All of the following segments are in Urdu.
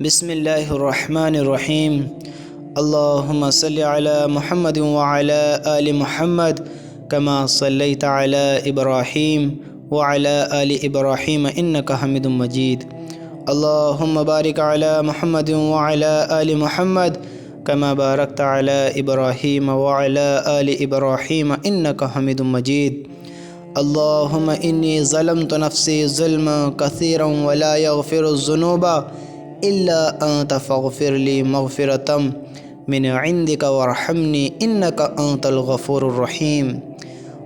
بسم اللہ الرحمن الرحیم۔ اللہم صلی علی محمد وعلی آل محمد کما صلیت علی ابراہیم وعلی آل ابراہیم انک حمید مجید۔ اللہم بارک علی محمد وعلی آل محمد کما بارکت علی ابراہیم وعلی آل ابراہیم انک حمید مجید۔ اللہم انی ظلمت نفسی ظلما کثیرا ولا یغفر الذنوب الا انت فاغفر لی مغفرۃ من عندک وارحمنی انک انت الغفور الرحیم۔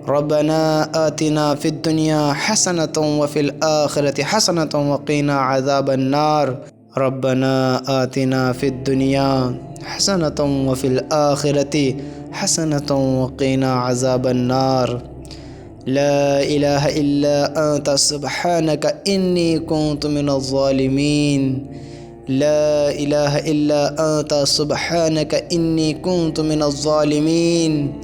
ربنا آتنا فی الدنیا حسنۃ وفی الآخرۃ حسنۃ وقنا عذاب النار۔ ربنا آتنا فی الدنیا حسنۃ وفی الآخرۃ حسنۃ وقنا عذاب النار۔ لا الہ الا انت سبحانک انی کنت من الظالمین۔ لا الہ الا انت سبحانک انی کنت من الظالمین۔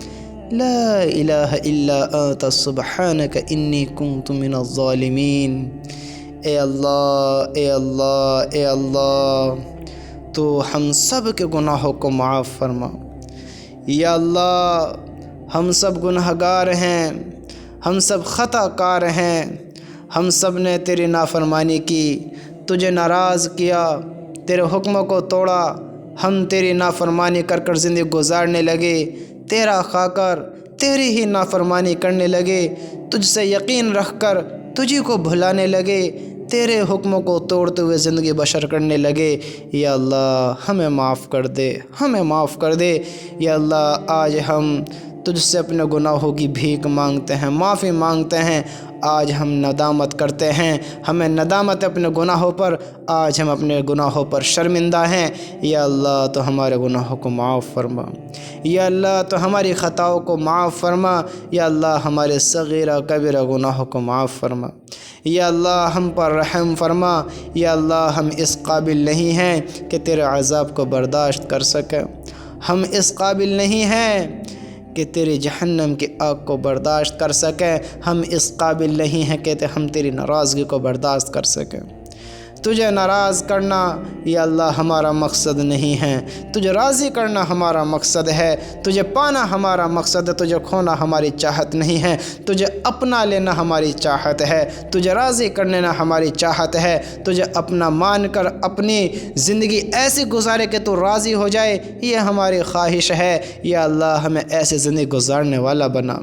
لا الہ الا انت سبحانک انی کنت من الظالمین۔ اے اللہ اے اللہ اے اللہ، تو ہم سب کے گناہوں کو معاف فرما۔ یا اللہ، ہم سب گناہ گار ہیں، ہم سب خطا کار ہیں، ہم سب نے تیری نافرمانی کی، تجھے ناراض کیا، تیرے حکموں کو توڑا۔ ہم تیری نافرمانی کر کر زندگی گزارنے لگے، تیرا کھا کر تیری ہی نافرمانی کرنے لگے، تجھ سے یقین رکھ کر تجھی کو بھلانے لگے، تیرے حکموں کو توڑتے ہوئے زندگی بسر کرنے لگے۔ یا اللہ، ہمیں معاف کر دے، ہمیں معاف کر دے۔ یا اللہ، آج ہم تجھ سے اپنے گناہوں کی بھیک مانگتے ہیں، معافی مانگتے ہیں۔ آج ہم ندامت کرتے ہیں، ہمیں ندامت اپنے گناہوں پر، آج ہم اپنے گناہوں پر شرمندہ ہیں۔ یا اللہ، تو ہمارے گناہوں کو معاف فرما۔ یا اللہ، تو ہماری خطاؤں کو معاف فرما۔ یا اللہ، ہمارے صغیرہ کبیرہ گناہوں کو معاف فرما۔ یا اللہ، ہم پر رحم فرما۔ یا اللہ، ہم اس قابل نہیں ہیں کہ تیرے عذاب کو برداشت کر سکیں، ہم اس قابل نہیں ہیں کہ تیری جہنم کی آگ کو برداشت کر سکیں، ہم اس قابل نہیں ہیں کہ ہم تیری ناراضگی کو برداشت کر سکیں۔ تجھے ناراض کرنا یا اللہ ہمارا مقصد نہیں ہے، تجھے راضی کرنا ہمارا مقصد ہے، تجھے پانا ہمارا مقصد ہے، تجھے کھونا ہماری چاہت نہیں ہے، تجھے اپنا لینا ہماری چاہت ہے، تجھے راضی کرنے نہ ہماری چاہت ہے، تجھے اپنا مان کر اپنی زندگی ایسی گزارے کہ تو راضی ہو جائے، یہ ہماری خواہش ہے۔ یا اللہ، ہمیں ایسی زندگی گزارنے والا بنا۔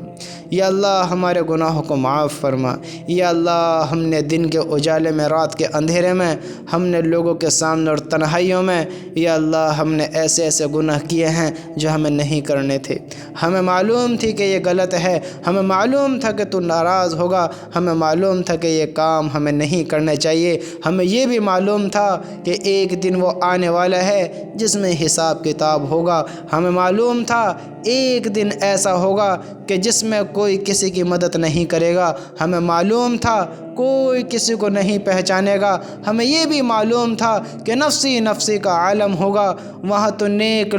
یا اللہ، ہمارے گناہوں کو معاف فرما۔ یا اللہ، ہم نے دن کے اجالے میں، رات کے اندھیرے میں، ہم نے لوگوں کے سامنے اور تنہائیوں میں، یا اللہ، ہم نے ایسے ایسے گناہ کیے ہیں جو ہمیں نہیں کرنے تھے۔ ہمیں معلوم تھی کہ یہ غلط ہے، ہمیں معلوم تھا کہ تو ناراض ہوگا، ہمیں معلوم تھا کہ یہ کام ہمیں نہیں کرنے چاہیے، ہمیں یہ بھی معلوم تھا کہ ایک دن وہ آنے والا ہے جس میں حساب کتاب ہوگا، ہمیں معلوم تھا ایک دن ایسا ہوگا کہ جس میں کوئی کسی کی مدد نہیں کرے گا، ہمیں معلوم تھا کوئی کسی کو نہیں پہچانے گا، ہمیں یہ بھی معلوم تھا کہ نفسی نفسی کا عالم ہوگا، وہاں تو نیک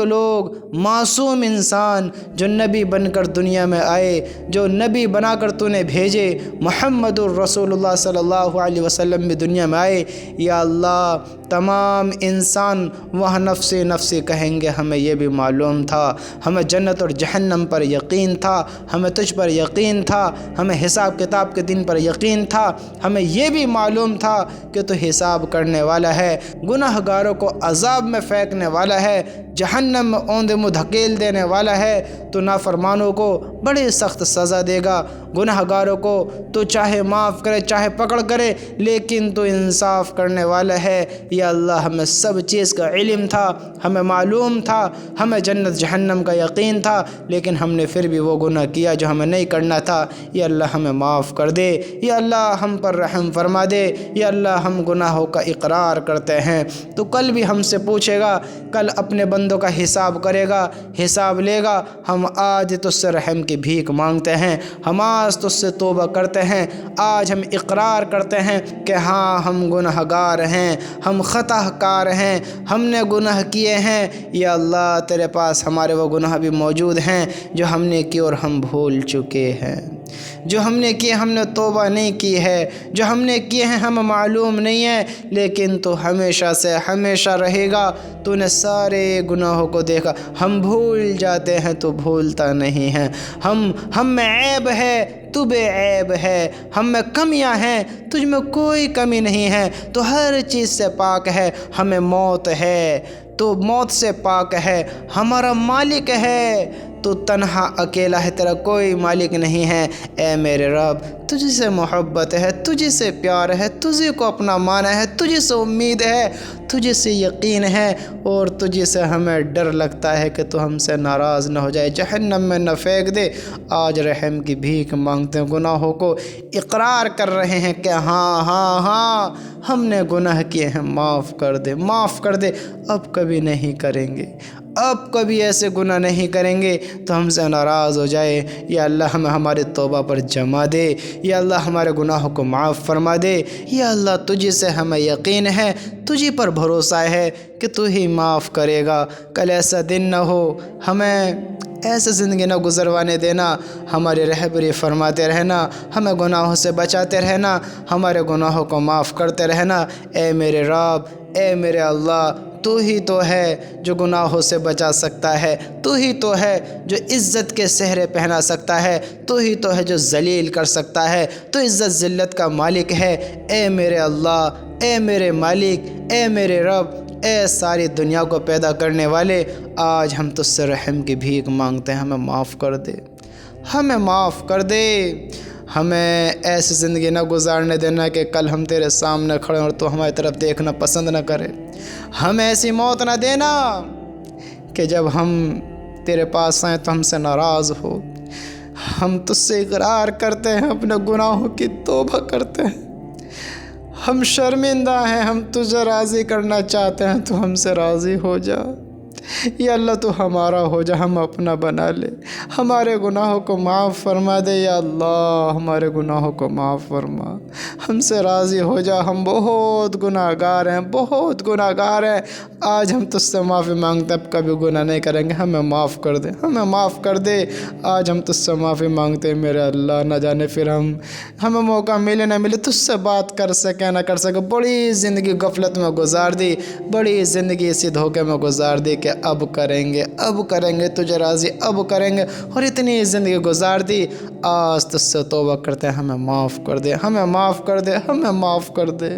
لوگ معصوم انسان جو نبی بن کر دنیا میں آئے، جو نبی بنا کر تو نے بھیجے، محمد الرسول اللہ صلی اللہ علیہ وسلم بھی دنیا میں آئے۔ یا اللہ، تمام انسان وہاں نفسی نفسی کہیں گے، ہمیں یہ بھی معلوم تھا، ہمیں جنت اور جہنم پر یقین تھا، ہمیں تجھ پر یقین تھا، ہمیں حساب کتاب کے دن پر یقین تھا، ہمیں یہ بھی معلوم تھا کہ تو حساب کرنے والا ہے، گناہ گاروں کو عذاب میں پھینکنے والا ہے، جہنم میں اوندے منہ دھکیل دینے والا ہے، تو نافرمانوں کو بڑی سخت سزا دے گا، گناہ گاروں کو تو چاہے معاف کرے چاہے پکڑ کرے، لیکن تو انصاف کرنے والا ہے۔ یا اللہ، ہمیں سب چیز کا علم تھا، ہمیں معلوم تھا، ہمیں جنت جہنم کا یقین تھا، لیکن ہم نے پھر بھی وہ گناہ کیا جو ہمیں نہیں کرنا تھا۔ یا اللہ، ہمیں معاف کر دے۔ یا اللہ، ہم پر رحم فرما دے۔ یا اللہ، ہم گناہوں کا اقرار کرتے ہیں، تو کل بھی ہم سے پوچھے گا، کل اپنے بندوں کا حساب کرے گا، حساب لے گا۔ ہم آج تجھ سے رحم کی بھیک مانگتے ہیں، ہم آج تجھ سے توبہ کرتے ہیں، آج ہم اقرار کرتے ہیں کہ ہاں، ہم گناہ گار ہیں، ہم خطا کار ہیں، ہم نے گناہ کیے ہیں۔ یا اللہ، تیرے پاس ہمارے وہ گناہ بھی موجود ہیں جو ہم نے کیے اور ہم بھول چکے ہیں۔ جو ہم نے کیے ہم نے توبہ نہیں کی ہے، جو ہم نے کیے ہیں ہمیں معلوم نہیں ہے، لیکن تو ہمیشہ سے ہمیشہ رہے گا، تو نے سارے گناہوں کو دیکھا۔ ہم بھول جاتے ہیں تو بھولتا نہیں ہے، ہم میں عیب ہے تو بے عیب ہے، ہم میں کمیاں ہیں تجھ میں کوئی کمی نہیں ہے، تو ہر چیز سے پاک ہے۔ ہمیں موت ہے تو موت سے پاک ہے، ہمارا مالک ہے تو تنہا اکیلا ہے، تیرا کوئی مالک نہیں ہے۔ اے میرے رب، تجھ سے محبت ہے، تجھ سے پیار ہے، تجھے کو اپنا مانا ہے، تجھ سے امید ہے، تجھ سے یقین ہے، اور تجھ سے ہمیں ڈر لگتا ہے کہ تو ہم سے ناراض نہ ہو جائے، جہنم میں نہ پھینک دے۔ آج رحم کی بھیک مانگتے ہیں، گناہوں کو اقرار کر رہے ہیں کہ ہاں ہاں ہاں ہم نے گناہ کیے ہیں، معاف کر دے، معاف کر دے، اب کبھی نہیں کریں گے، اب کبھی ایسے گناہ نہیں کریں گے تو ہم سے ناراض ہو جائے۔ یا اللہ ہمیں ہماری توبہ پر جمع دے، یا اللہ ہمارے گناہوں کو معاف فرما دے، یا اللہ تجھ سے ہمیں یقین ہے، تجھی پر بھروسہ ہے کہ تو ہی معاف کرے گا۔ کل ایسا دن نہ ہو، ہمیں ایسے زندگی نہ گزروانے دینا، ہماری رہبری فرماتے رہنا، ہمیں گناہوں سے بچاتے رہنا، ہمارے گناہوں کو معاف کرتے رہنا۔ اے میرے رب، اے میرے اللہ، تو ہی تو ہے جو گناہوں سے بچا سکتا ہے، تو ہی تو ہے جو عزت کے سہرے پہنا سکتا ہے، تو ہی تو ہے جو ذلیل کر سکتا ہے، تو عزت ذلت کا مالک ہے۔ اے میرے اللہ، اے میرے مالک، اے میرے رب، اے ساری دنیا کو پیدا کرنے والے، آج ہم تجھ سے رحم کی بھیک مانگتے ہیں، ہمیں معاف کر دے، ہمیں معاف کر دے۔ ہمیں ایسی زندگی نہ گزارنے دینا کہ کل ہم تیرے سامنے کھڑے اور تو ہماری طرف دیکھنا پسند نہ کرے۔ ہمیں ایسی موت نہ دینا کہ جب ہم تیرے پاس آئیں تو ہم سے ناراض ہو۔ ہم تجھ سے اقرار کرتے ہیں، اپنے گناہوں کی توبہ کرتے ہیں، ہم شرمندہ ہیں، ہم تجھے راضی کرنا چاہتے ہیں، تو ہم سے راضی ہو جا۔ یا اللہ تو ہمارا ہو جا، ہم اپنا بنا لے، ہمارے گناہوں کو معاف فرما دے۔ یا اللہ ہمارے گناہوں کو معاف فرما، ہم سے راضی ہو جا، ہم بہت گناہ گار ہیں، بہت گناہ گار ہیں۔ آج ہم تجھ سے معافی مانگتے ہیں، اب کبھی گناہ نہیں کریں گے، ہمیں معاف کر دے، ہمیں معاف کر دے۔ آج ہم تجھ سے معافی مانگتے ہیں میرے اللہ، نہ جانے پھر ہمیں موقع ملے نہ ملے تجھ سے بات کر سکیں نہ کر سکیں۔ بڑی زندگی غفلت میں گزار دی، بڑی زندگی اسی دھوکے میں گزار دی کہ اب کریں گے، اب کریں گے تجھے راضی، اب کریں گے، اور اتنی زندگی گزار دی۔ آج تجھ سے توبہ کرتے ہیں، ہمیں معاف کر دے، ہمیں معاف کر دے، ہمیں معاف کر دے۔